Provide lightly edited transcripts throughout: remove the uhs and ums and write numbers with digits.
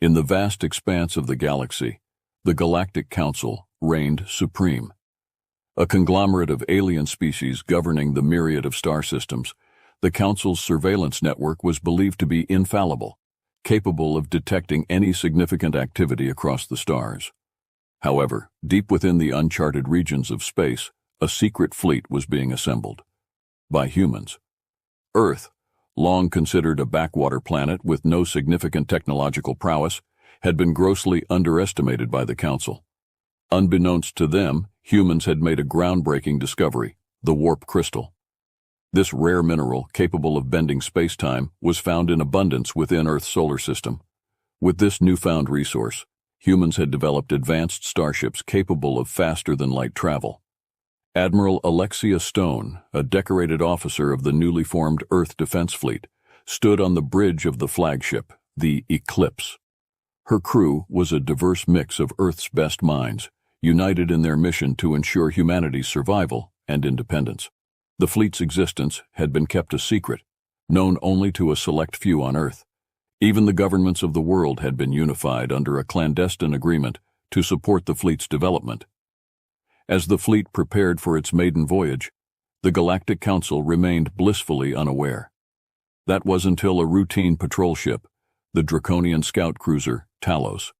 In the vast expanse of the galaxy, the Galactic Council reigned supreme. A conglomerate of alien species governing the myriad of star systems, the Council's surveillance network was believed to be infallible, capable of detecting any significant activity across the stars. However, deep within the uncharted regions of space, a secret fleet was being assembled. By humans. Earth, long considered a backwater planet with no significant technological prowess, had been grossly underestimated by the Council. Unbeknownst to them, humans had made a groundbreaking discovery, the warp crystal. This rare mineral, capable of bending space-time, was found in abundance within Earth's solar system. With this newfound resource, humans had developed advanced starships capable of faster-than-light travel. Admiral Alexia Stone, a decorated officer of the newly formed Earth Defense Fleet, stood on the bridge of the flagship, the Eclipse. Her crew was a diverse mix of Earth's best minds, united in their mission to ensure humanity's survival and independence. The fleet's existence had been kept a secret, known only to a select few on Earth. Even the governments of the world had been unified under a clandestine agreement to support the fleet's development. As the fleet prepared for its maiden voyage, the Galactic Council remained blissfully unaware. That was until a routine patrol ship, the Draconian scout cruiser Talos,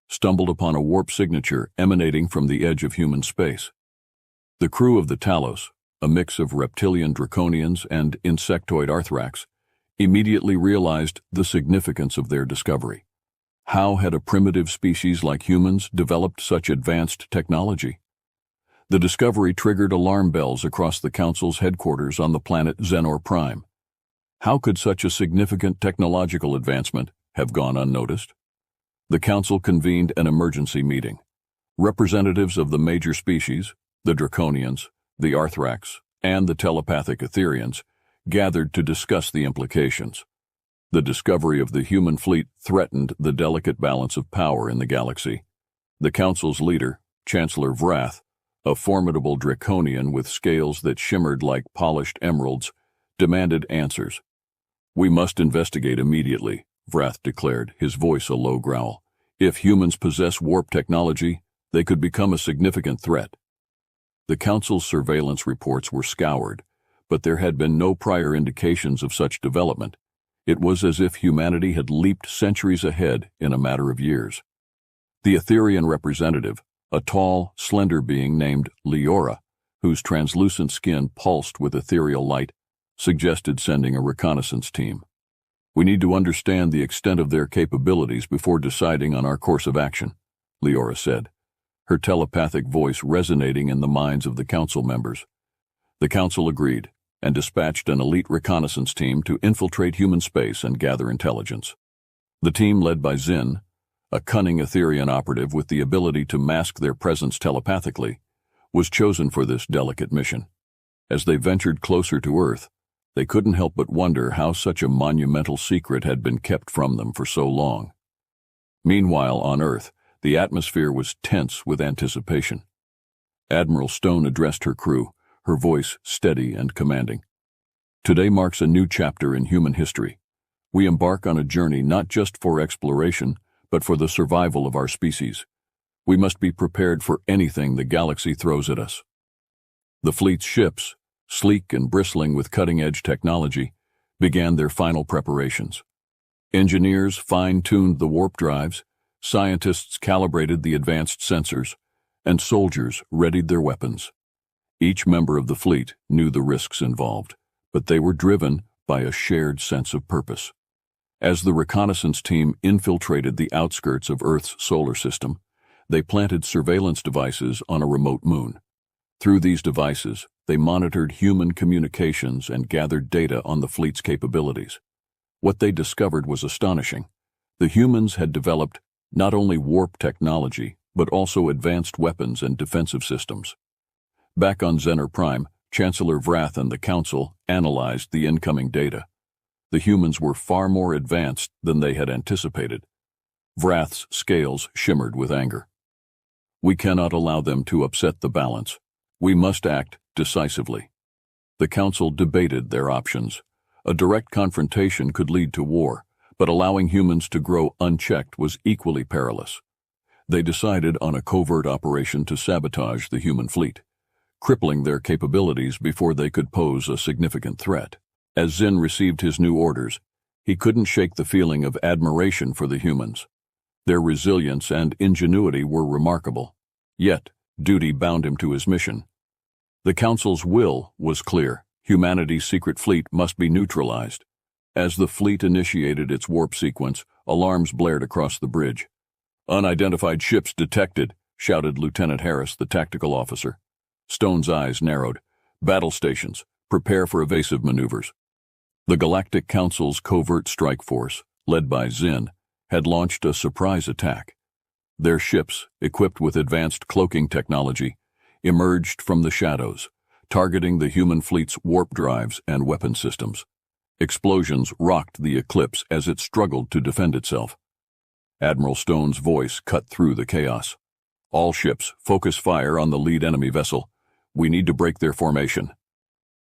stumbled upon a warp signature emanating from the edge of human space. The crew of the Talos, a mix of reptilian draconians and insectoid Arthrax, immediately realized the significance of their discovery. How had a primitive species like humans developed such advanced technology? The discovery triggered alarm bells across the Council's headquarters on the planet Xenor Prime. How could such a significant technological advancement have gone unnoticed? The Council convened an emergency meeting. Representatives of the major species, the Draconians, the Arthrax, and the telepathic Etherians, gathered to discuss the implications. The discovery of the human fleet threatened the delicate balance of power in the galaxy. The Council's leader, Chancellor Vrath, a formidable Draconian with scales that shimmered like polished emeralds, demanded answers. "We must investigate immediately," Vrath declared, his voice a low growl. "If humans possess warp technology, they could become a significant threat." The Council's surveillance reports were scoured, but there had been no prior indications of such development. It was as if humanity had leaped centuries ahead in a matter of years. The Etherian representative, a tall, slender being named Leora, whose translucent skin pulsed with ethereal light, suggested sending a reconnaissance team. "We need to understand the extent of their capabilities before deciding on our course of action," Leora said, her telepathic voice resonating in the minds of the Council members. The Council agreed and dispatched an elite reconnaissance team to infiltrate human space and gather intelligence. The team, led by Zin, a cunning Etherian operative with the ability to mask their presence telepathically, was chosen for this delicate mission. As they ventured closer to Earth, they couldn't help but wonder how such a monumental secret had been kept from them for so long. Meanwhile, on Earth, the atmosphere was tense with anticipation. Admiral Stone addressed her crew, her voice steady and commanding. "Today marks a new chapter in human history. We embark on a journey not just for exploration, but for the survival of our species. We must be prepared for anything the galaxy throws at us." The fleet's ships, sleek and bristling with cutting-edge technology, began their final preparations. Engineers fine-tuned the warp drives, scientists calibrated the advanced sensors, and soldiers readied their weapons. Each member of the fleet knew the risks involved, but they were driven by a shared sense of purpose. As the reconnaissance team infiltrated the outskirts of Earth's solar system, they planted surveillance devices on a remote moon. Through these devices, they monitored human communications and gathered data on the fleet's capabilities. What they discovered was astonishing. The humans had developed not only warp technology, but also advanced weapons and defensive systems. Back on Xenor Prime, Chancellor Vrath and the Council analyzed the incoming data. The humans were far more advanced than they had anticipated. Vrath's scales shimmered with anger. "We cannot allow them to upset the balance. We must act decisively." The Council debated their options. A direct confrontation could lead to war, but allowing humans to grow unchecked was equally perilous. They decided on a covert operation to sabotage the human fleet, crippling their capabilities before they could pose a significant threat. As Zinn received his new orders, he couldn't shake the feeling of admiration for the humans. Their resilience and ingenuity were remarkable. Yet, duty bound him to his mission. The Council's will was clear. Humanity's secret fleet must be neutralized. As the fleet initiated its warp sequence, alarms blared across the bridge. "Unidentified ships detected," shouted Lieutenant Harris, the tactical officer. Stone's eyes narrowed. "Battle stations, prepare for evasive maneuvers." The Galactic Council's covert strike force, led by Zinn, had launched a surprise attack. Their ships, equipped with advanced cloaking technology, emerged from the shadows, targeting the human fleet's warp drives and weapon systems. Explosions rocked the Eclipse as it struggled to defend itself. Admiral Stone's voice cut through the chaos. "All ships, focus fire on the lead enemy vessel. We need to break their formation."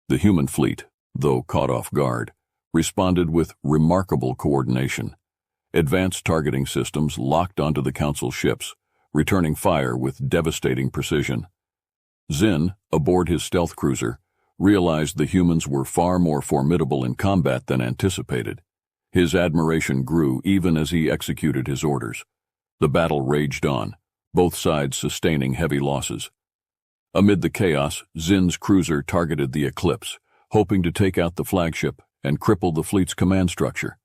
The human fleet, though caught off guard, responded with remarkable coordination. Advanced targeting systems locked onto the Council ships, returning fire with devastating precision. Zinn, aboard his stealth cruiser, realized the humans were far more formidable in combat than anticipated. His admiration grew even as he executed his orders. The battle raged on, both sides sustaining heavy losses. Amid the chaos, Zinn's cruiser targeted the Eclipse, hoping to take out the flagship and cripple the fleet's command structure.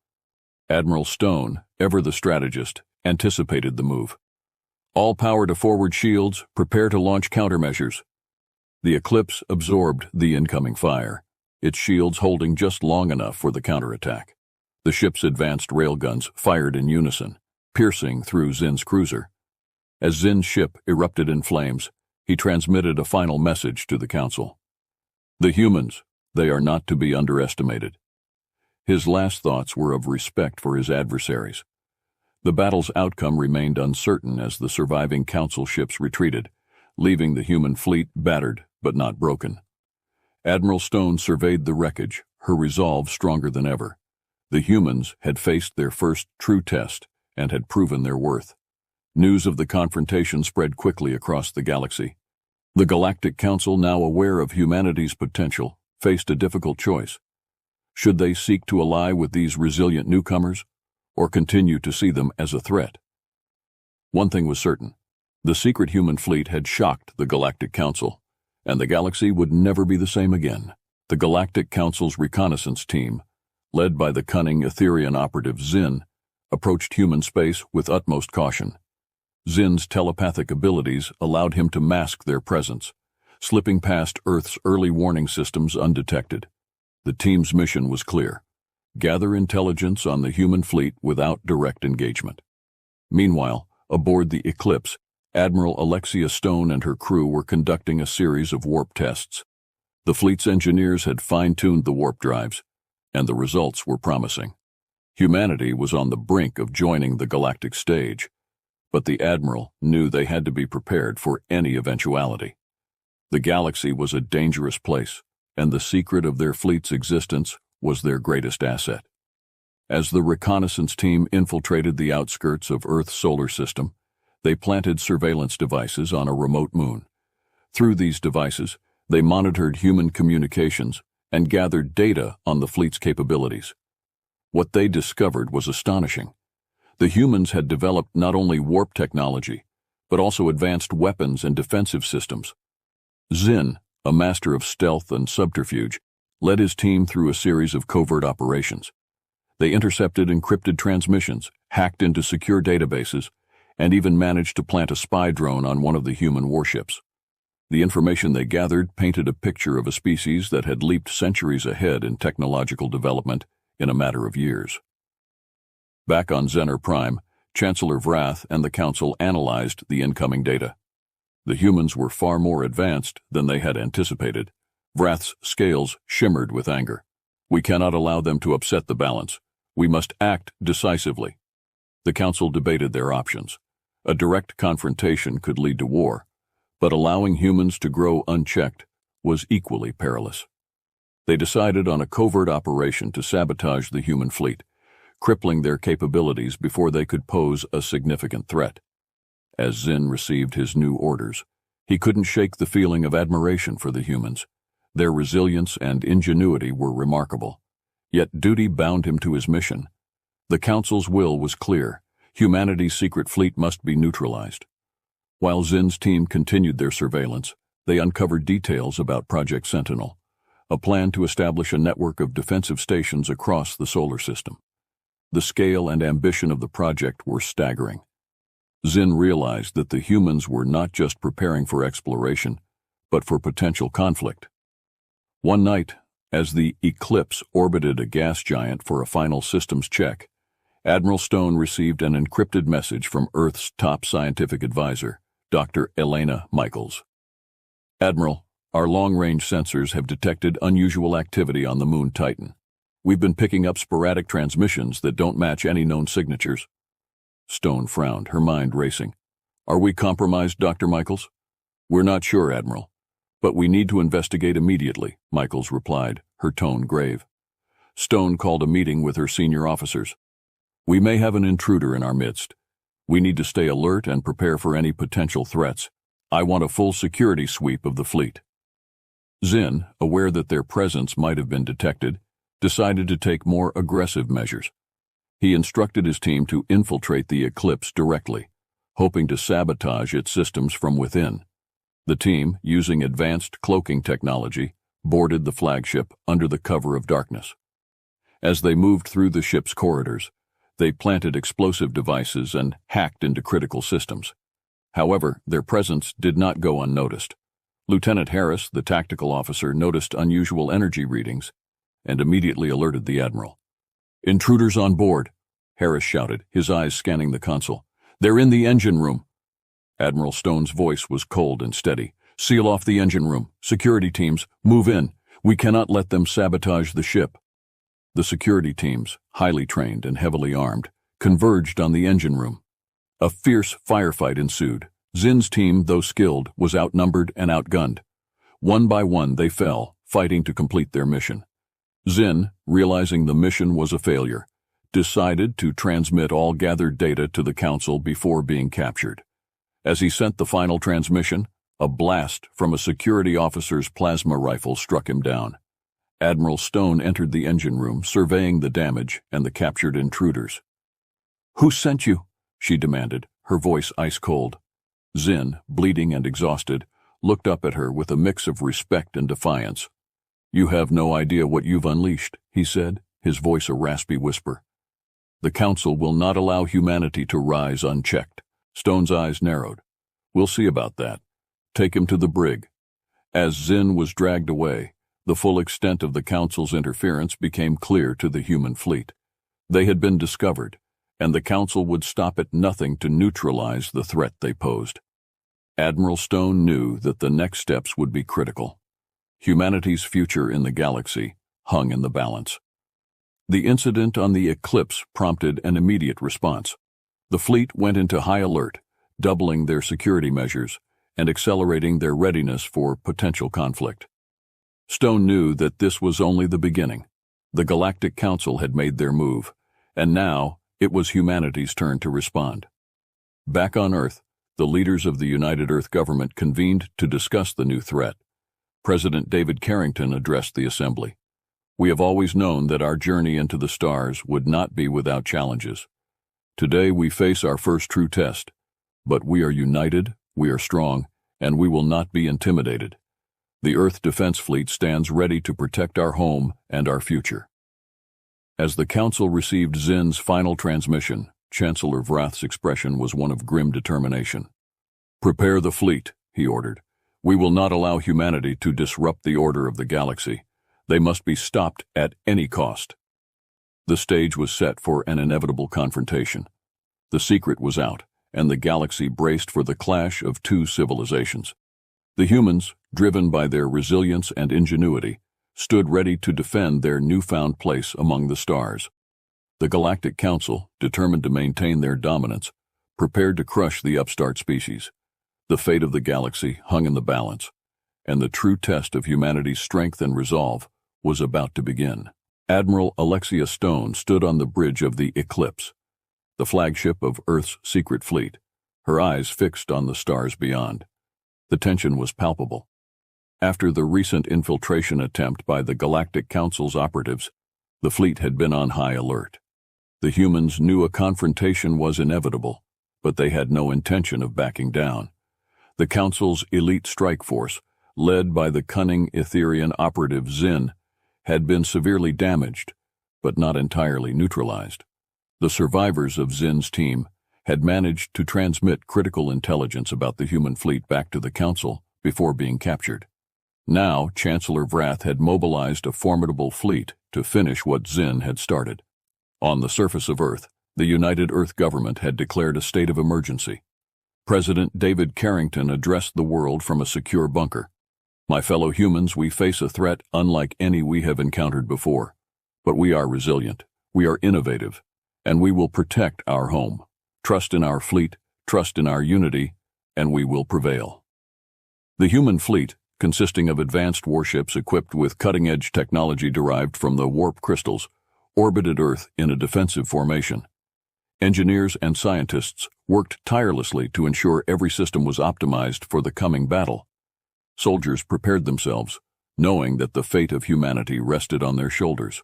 Admiral Stone, ever the strategist, anticipated the move. "All power to forward shields, prepare to launch countermeasures." The Eclipse absorbed the incoming fire, its shields holding just long enough for the counterattack. The ship's advanced railguns fired in unison, piercing through Zinn's cruiser. As Zinn's ship erupted in flames, he transmitted a final message to the Council. "The humans, they are not to be underestimated." His last thoughts were of respect for his adversaries. The battle's outcome remained uncertain as the surviving Council ships retreated, leaving the human fleet battered but not broken. Admiral Stone surveyed the wreckage, her resolve stronger than ever. The humans had faced their first true test and had proven their worth. News of the confrontation spread quickly across the galaxy. The Galactic Council, now aware of humanity's potential, faced a difficult choice. Should they seek to ally with these resilient newcomers, or continue to see them as a threat? One thing was certain. The secret human fleet had shocked the Galactic Council, and the galaxy would never be the same again. The Galactic Council's reconnaissance team, led by the cunning Etherian operative Zinn, approached human space with utmost caution. Zinn's telepathic abilities allowed him to mask their presence, slipping past Earth's early warning systems undetected. The team's mission was clear: gather intelligence on the human fleet without direct engagement. Meanwhile, aboard the Eclipse, Admiral Alexia Stone and her crew were conducting a series of warp tests. The fleet's engineers had fine-tuned the warp drives, and the results were promising. Humanity was on the brink of joining the galactic stage, but the Admiral knew they had to be prepared for any eventuality. The galaxy was a dangerous place, and the secret of their fleet's existence was their greatest asset. As the reconnaissance team infiltrated the outskirts of Earth's solar system, they planted surveillance devices on a remote moon. Through these devices, they monitored human communications and gathered data on the fleet's capabilities. What they discovered was astonishing. The humans had developed not only warp technology, but also advanced weapons and defensive systems. Zinn, a master of stealth and subterfuge, led his team through a series of covert operations. They intercepted encrypted transmissions, hacked into secure databases, and even managed to plant a spy drone on one of the human warships. The information they gathered painted a picture of a species that had leaped centuries ahead in technological development in a matter of years. Back on Zener Prime, Chancellor Vrath and the Council analyzed the incoming data. The humans were far more advanced than they had anticipated. Vrath's scales shimmered with anger. "We cannot allow them to upset the balance. We must act decisively." The Council debated their options. A direct confrontation could lead to war, but allowing humans to grow unchecked was equally perilous. They decided on a covert operation to sabotage the human fleet, crippling their capabilities before they could pose a significant threat. As Zinn received his new orders, he couldn't shake the feeling of admiration for the humans. Their resilience and ingenuity were remarkable. Yet duty bound him to his mission. The Council's will was clear. Humanity's secret fleet must be neutralized. While Zinn's team continued their surveillance, they uncovered details about Project Sentinel, a plan to establish a network of defensive stations across the solar system. The scale and ambition of the project were staggering. Zinn realized that the humans were not just preparing for exploration, but for potential conflict. One night, as the Eclipse orbited a gas giant for a final systems check, Admiral Stone received an encrypted message from Earth's top scientific advisor, Dr. Elena Michaels. "Admiral, our long-range sensors have detected unusual activity on the moon Titan. We've been picking up sporadic transmissions that don't match any known signatures." Stone frowned, her mind racing. "Are we compromised, Dr. Michaels?" "We're not sure, Admiral, but we need to investigate immediately," Michaels replied, her tone grave. Stone called a meeting with her senior officers. "We may have an intruder in our midst. We need to stay alert and prepare for any potential threats. I want a full security sweep of the fleet." Zinn, aware that their presence might have been detected, decided to take more aggressive measures. He instructed his team to infiltrate the Eclipse directly, hoping to sabotage its systems from within. The team, using advanced cloaking technology, boarded the flagship under the cover of darkness. As they moved through the ship's corridors, they planted explosive devices and hacked into critical systems. However, their presence did not go unnoticed. Lieutenant Harris, the tactical officer, noticed unusual energy readings and immediately alerted the Admiral. "Intruders on board," Harris shouted, his eyes scanning the console. "They're in the engine room." Admiral Stone's voice was cold and steady. "Seal off the engine room. Security teams, move in. We cannot let them sabotage the ship." The security teams, highly trained and heavily armed, converged on the engine room. A fierce firefight ensued. Zinn's team, though skilled, was outnumbered and outgunned. One by one they fell, fighting to complete their mission. Zinn, realizing the mission was a failure, decided to transmit all gathered data to the Council before being captured. As he sent the final transmission, a blast from a security officer's plasma rifle struck him down. Admiral Stone entered the engine room, surveying the damage and the captured intruders. "Who sent you?" she demanded, her voice ice-cold. Zinn, bleeding and exhausted, looked up at her with a mix of respect and defiance. "You have no idea what you've unleashed," he said, his voice a raspy whisper. "The Council will not allow humanity to rise unchecked." Stone's eyes narrowed. "We'll see about that. Take him to the brig." As Zinn was dragged away, the full extent of the Council's interference became clear to the human fleet. They had been discovered, and the Council would stop at nothing to neutralize the threat they posed. Admiral Stone knew that the next steps would be critical. Humanity's future in the galaxy hung in the balance. The incident on the Eclipse prompted an immediate response. The fleet went into high alert, doubling their security measures and accelerating their readiness for potential conflict. Stone knew that this was only the beginning. The Galactic Council had made their move, and now it was humanity's turn to respond. Back on Earth, the leaders of the United Earth government convened to discuss the new threat. President David Carrington addressed the assembly. "We have always known that our journey into the stars would not be without challenges. Today we face our first true test, but we are united, we are strong, and we will not be intimidated. The Earth Defense Fleet stands ready to protect our home and our future." As the Council received Zinn's final transmission, Chancellor Vrath's expression was one of grim determination. "Prepare the fleet," he ordered. "We will not allow humanity to disrupt the order of the galaxy. They must be stopped at any cost." The stage was set for an inevitable confrontation. The secret was out, and the galaxy braced for the clash of two civilizations. The humans, driven by their resilience and ingenuity, stood ready to defend their newfound place among the stars. The Galactic Council, determined to maintain their dominance, prepared to crush the upstart species. The fate of the galaxy hung in the balance, and the true test of humanity's strength and resolve was about to begin. Admiral Alexia Stone stood on the bridge of the Eclipse, the flagship of Earth's secret fleet, her eyes fixed on the stars beyond. The tension was palpable. After the recent infiltration attempt by the Galactic Council's operatives, the fleet had been on high alert. The humans knew a confrontation was inevitable, but they had no intention of backing down. The Council's elite strike force, led by the cunning Etherian operative Zin, had been severely damaged, but not entirely neutralized. The survivors of Zin's team had managed to transmit critical intelligence about the human fleet back to the Council before being captured. Now, Chancellor Vrath had mobilized a formidable fleet to finish what Zin had started. On the surface of Earth, the United Earth government had declared a state of emergency. President David Carrington addressed the world from a secure bunker. "My fellow humans, we face a threat unlike any we have encountered before. But we are resilient, we are innovative, and we will protect our home. Trust in our fleet, trust in our unity, and we will prevail." The human fleet, consisting of advanced warships equipped with cutting-edge technology derived from the warp crystals, orbited Earth in a defensive formation. Engineers and scientists worked tirelessly to ensure every system was optimized for the coming battle. Soldiers prepared themselves, knowing that the fate of humanity rested on their shoulders.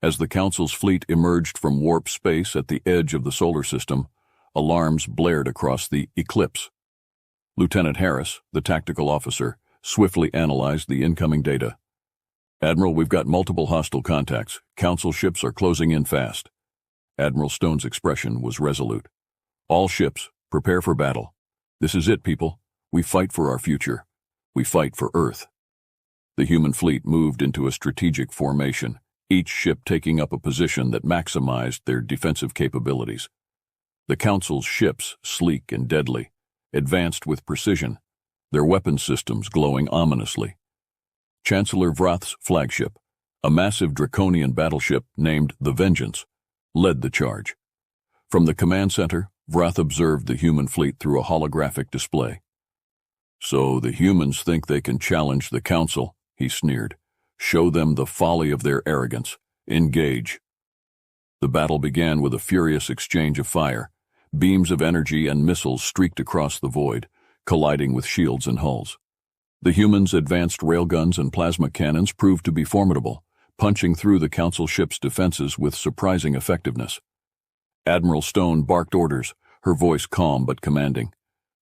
As the Council's fleet emerged from warp space at the edge of the solar system, alarms blared across the Eclipse. Lieutenant Harris, the tactical officer, swiftly analyzed the incoming data. "Admiral, we've got multiple hostile contacts. Council ships are closing in fast." Admiral Stone's expression was resolute. "All ships, prepare for battle. This is it, people. We fight for our future. We fight for Earth." The human fleet moved into a strategic formation, each ship taking up a position that maximized their defensive capabilities. The Council's ships, sleek and deadly, advanced with precision, their weapon systems glowing ominously. Chancellor Vrath's flagship, a massive draconian battleship named the Vengeance, led the charge. From the command center, Vrath observed the human fleet through a holographic display. "So the humans think they can challenge the Council," he sneered. "Show them the folly of their arrogance. Engage." The battle began with a furious exchange of fire. Beams of energy and missiles streaked across the void, colliding with shields and hulls. The humans' advanced railguns and plasma cannons proved to be formidable, punching through the Council ship's defenses with surprising effectiveness. Admiral Stone barked orders, her voice calm but commanding.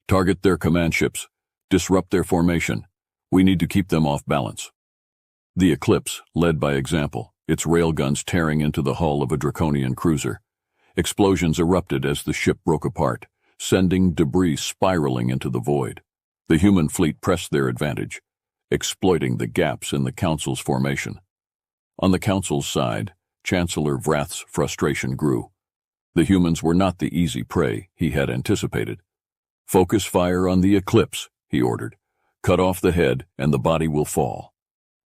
"Target their command ships. Disrupt their formation. We need to keep them off balance." The Eclipse led by example, its railguns tearing into the hull of a draconian cruiser. Explosions erupted as the ship broke apart, sending debris spiraling into the void. The human fleet pressed their advantage, exploiting the gaps in the Council's formation. On the Council's side, Chancellor Vrath's frustration grew. The humans were not the easy prey he had anticipated. "Focus fire on the Eclipse," he ordered. "Cut off the head and the body will fall."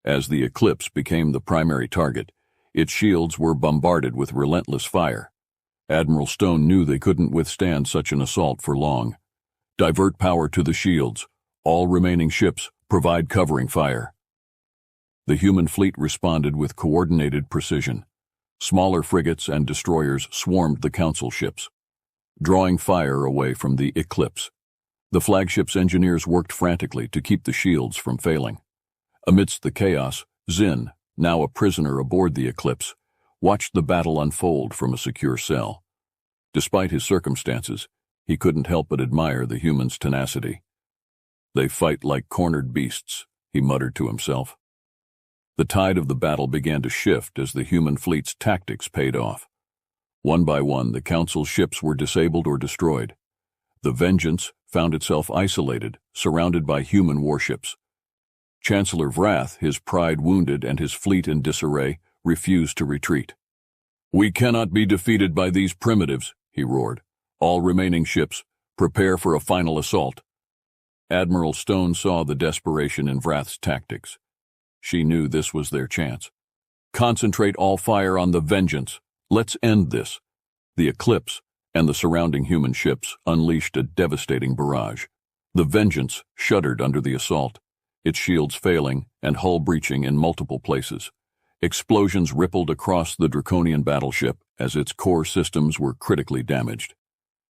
As the Eclipse became the primary target, its shields were bombarded with relentless fire. Admiral Stone knew they couldn't withstand such an assault for long. "Divert power to the shields. All remaining ships, provide covering fire." The human fleet responded with coordinated precision. Smaller frigates and destroyers swarmed the Council ships, drawing fire away from the Eclipse. The flagship's engineers worked frantically to keep the shields from failing. Amidst the chaos, Zin, now a prisoner aboard the Eclipse, watched the battle unfold from a secure cell. Despite his circumstances, he couldn't help but admire the humans' tenacity. "They fight like cornered beasts," he muttered to himself. The tide of the battle began to shift as the human fleet's tactics paid off. One by one, the Council ships were disabled or destroyed. The Vengeance found itself isolated, surrounded by human warships. Chancellor Vrath, his pride wounded and his fleet in disarray, refused to retreat. "We cannot be defeated by these primitives," he roared. "All remaining ships, prepare for a final assault." Admiral Stone saw the desperation in Vrath's tactics. She knew this was their chance. "Concentrate all fire on the Vengeance. Let's end this." The Eclipse and the surrounding human ships unleashed a devastating barrage. The Vengeance shuddered under the assault, its shields failing and hull breaching in multiple places. Explosions rippled across the draconian battleship as its core systems were critically damaged.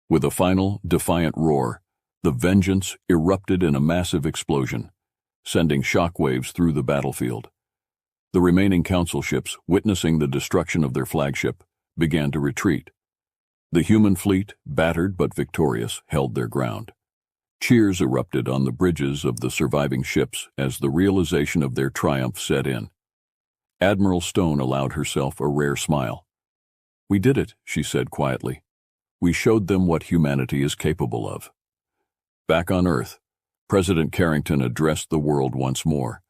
With a final, defiant roar, the Vengeance erupted in a massive explosion, sending shockwaves through the battlefield. The remaining Council ships, witnessing the destruction of their flagship, began to retreat. The human fleet, battered but victorious, held their ground. Cheers erupted on the bridges of the surviving ships as the realization of their triumph set in. Admiral Stone allowed herself a rare smile. "We did it," she said quietly. "We showed them what humanity is capable of." Back on Earth, President Carrington addressed the world once more.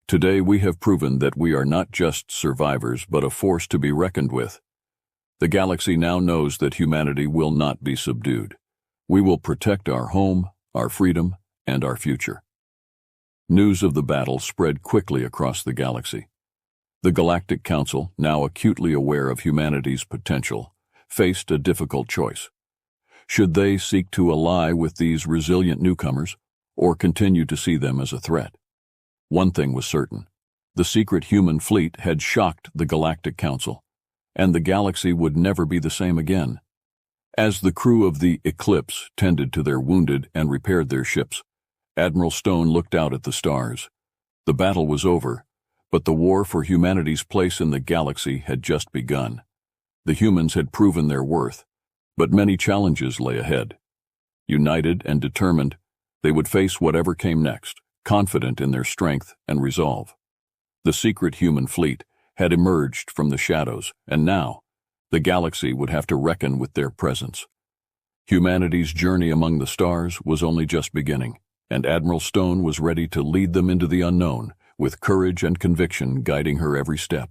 "Today we have proven that we are not just survivors but a force to be reckoned with. The galaxy now knows that humanity will not be subdued. We will protect our home, our freedom, and our future." News of the battle spread quickly across the galaxy. The Galactic Council, now acutely aware of humanity's potential, faced a difficult choice. Should they seek to ally with these resilient newcomers, or continue to see them as a threat? One thing was certain: the secret human fleet had shocked the Galactic Council, and the galaxy would never be the same again. As the crew of the Eclipse tended to their wounded and repaired their ships, Admiral Stone looked out at the stars. The battle was over, but the war for humanity's place in the galaxy had just begun. The humans had proven their worth, but many challenges lay ahead. United and determined, they would face whatever came next, confident in their strength and resolve. The secret human fleet had emerged from the shadows, and now, the galaxy would have to reckon with their presence. Humanity's journey among the stars was only just beginning, and Admiral Stone was ready to lead them into the unknown, with courage and conviction guiding her every step.